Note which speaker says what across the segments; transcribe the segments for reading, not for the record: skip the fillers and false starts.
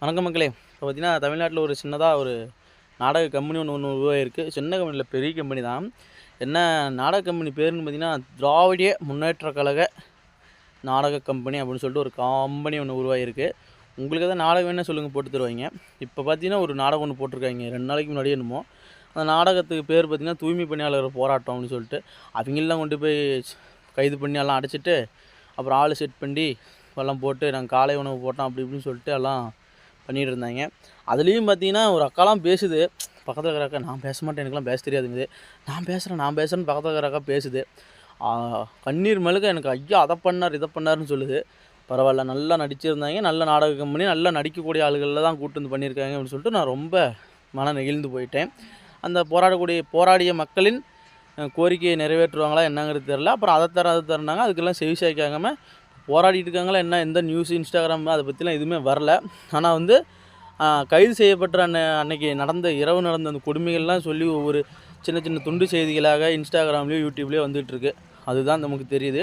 Speaker 1: வணக்கம் மக்களே. இப்போ பார்த்தீங்கன்னா தமிழ்நாட்டில் ஒரு சின்னதாக ஒரு நாடக கம்பெனி ஒன்று உருவாகிருக்கு. சின்ன கம்பெனியில் பெரிய கம்பெனி தான். என்ன நாடக கம்பெனி பேருன்னு பார்த்தீங்கன்னா திராவிடிய முன்னேற்ற கழக நாடக கம்பெனி அப்படின்னு சொல்லிட்டு ஒரு கம்பெனி ஒன்று உருவாகிருக்கு. உங்களுக்கு எதாவது நாடகம் வேணால் சொல்லுங்கள், போட்டு தருவாங்க. இப்போ பார்த்தீங்கன்னா ஒரு நாடகம் ஒன்று போட்டிருக்காங்க 2 நாளைக்கு முன்னாடியே என்னமோ. அந்த நாடகத்துக்கு பேர் பார்த்தீங்கன்னா தூய்மை பணியாளர் போராட்டம் அப்படின்னு சொல்லிட்டு அவங்களெலாம் கொண்டு போய் கைது பண்ணி எல்லாம் அடைச்சிட்டு அப்புறம் ஆள் செட் பண்ணி எல்லாம் போட்டு நாங்கள் காலை உணவு போட்டோம் அப்படி இப்படின்னு சொல்லிட்டு எல்லாம் பண்ணிகிட்டு இருந்தாங்க. அதுலேயும் பார்த்தீங்கன்னா ஒரு அக்காலாம் பேசுது. பக்கத்தில் இருக்கிற அக்கா, நான் பேச மாட்டேன், எனக்குலாம் பேச தெரியாதுங்குது. நான் பேசுகிறேன்னு பக்கத்தில் இருக்கிற அக்கா பேசுது. கண்ணீர் மல்க எனக்கு ஐயா அதை பண்ணார் இதை பண்ணாருன்னு சொல்லுது. பரவாயில்ல, நல்லா நடிச்சிருந்தாங்க. நல்ல நாடக கம்பெனி, நல்லா நடிக்கக்கூடிய ஆளுகளில் தான் கூட்டு வந்து பண்ணியிருக்காங்க அப்படின்னு சொல்லிட்டு நான் ரொம்ப மன நெகிழ்ந்து போயிட்டேன். அந்த போராடிய மக்களின் கோரிக்கையை நிறைவேற்றுவாங்களா என்னங்கிறது தெரில. அப்புறம் அதை தரனாங்க. அதுக்கெல்லாம் செவி சாய்க்காம போராடிட்டு இருக்காங்களா என்ன, எந்த நியூஸ் இன்ஸ்டாகிராம் அதை பற்றிலாம் எதுவுமே வரல. ஆனால் வந்து கைது செய்யப்பட்ட அன்னைக்கு இரவு நடந்த அந்த கொடுமைகள்லாம் சொல்லி ஒவ்வொரு சின்ன சின்ன துண்டு செய்திகளாக இன்ஸ்டாகிராம்லேயோ யூடியூப்லேயோ வந்துட்டுருக்கு. அதுதான் நமக்கு தெரியுது.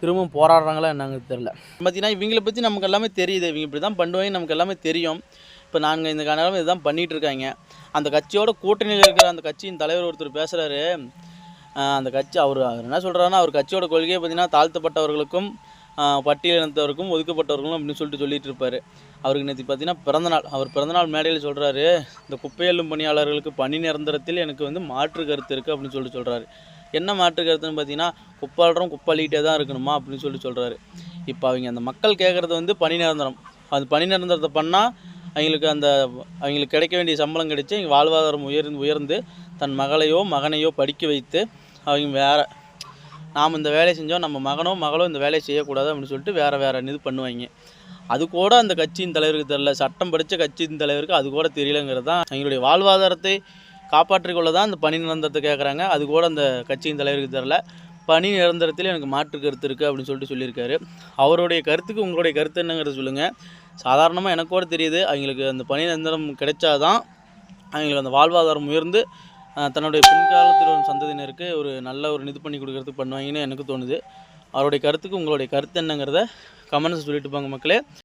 Speaker 1: திரும்பவும் போராடுறாங்களா என்னங்கிறது தெரில. பார்த்தீங்கன்னா இவங்களை பற்றி நமக்கு எல்லாமே தெரியுது. இவங்க இப்படி தான் பண்ணுவாங்க, நமக்கு எல்லாமே தெரியும். இப்போ நாங்கள் இந்த காலம் இதுதான் பண்ணிகிட்டு இருக்காங்க. அந்த கட்சியோட கூட்டணியில் இருக்கிற அந்த கட்சியின் தலைவர் ஒருத்தர் பேசுகிறாரு. அந்த கட்சி அவர் என்ன சொல்கிறாருன்னா, அவர் கட்சியோட கொள்கையை பார்த்திங்கன்னா தாழ்த்தப்பட்டவர்களுக்கும் பட்டியலினத்தவருக்கும் ஒதுக்கப்பட்டவர்களும் அப்படின்னு சொல்லிட்டு இருப்பார். அவருக்கு நேற்று பார்த்தீங்கன்னா பிறந்தநாள். அவர் பிறந்தநாள் மேடையில் சொல்கிறாரு, இந்த குப்பையள்ளும் பணியாளர்களுக்கு பணி நிரந்தரத்தில் எனக்கு வந்து மாற்று கருத்து இருக்குது அப்படின்னு சொல்கிறாரு. என்ன மாற்று கருத்துன்னு பார்த்தீங்கன்னா, குப்பாடுறோம் குப்பாளிகிட்டே தான் இருக்கணுமா அப்படின்னு சொல்கிறாரு. இப்போ அவங்க அந்த மக்கள் கேட்குறது வந்து பணி நிரந்தரம். அது பணி நிரந்தரத்தை பண்ணால் அவங்களுக்கு கிடைக்க வேண்டிய சம்பளம் கிடைச்சி அவங்க வாழ்வாதாரம் உயர்ந்து தன் மகளையோ மகனையோ படிக்க வைத்து அவங்க நாம் இந்த வேலையை செஞ்சோம், நம்ம மகளோ இந்த வேலையை செய்யக்கூடாது அப்படின்னு சொல்லிட்டு வேறு இது பண்ணுவாங்க. அது கூட அந்த கட்சியின் தலைவருக்கு தெரியல. சட்டம் படித்த கட்சியின் தலைவருக்கு அது கூட தெரியலங்கிறது தான். அவங்களுடைய வாழ்வாதாரத்தை காப்பாற்றிக்கொள்ள தான் அந்த பணி நிரந்தரத்தை கேட்குறாங்க. அது கூட அந்த கட்சியின் தலைவருக்கு தெரில. பணி நிரந்தரத்தில் எனக்கு மாற்று கருத்து இருக்குது அப்படின்னு சொல்லியிருக்காரு. அவருடைய கருத்துக்கு உங்களுடைய கருத்து என்னங்கிறத சொல்லுங்கள். சாதாரணமாக எனக்கு கூட தெரியுது, அவங்களுக்கு அந்த பணி நிரந்தரம் கிடைச்சாதான் அவங்களுக்கு அந்த வாழ்வாதாரம் உயர்ந்து தன்னுடைய பின்காலத்தில் வரும் சந்ததியினருக்கு ஒரு நல்ல ஒரு இது பண்ணி கொடுக்கறதுக்கு பண்ணுவாங்கன்னு எனக்கு தோணுது. அவருடைய கருத்துக்கு உங்களுடைய கருத்து என்னங்கிறத கமெண்ட்ஸ் சொல்லிட்டு போங்க மக்களே.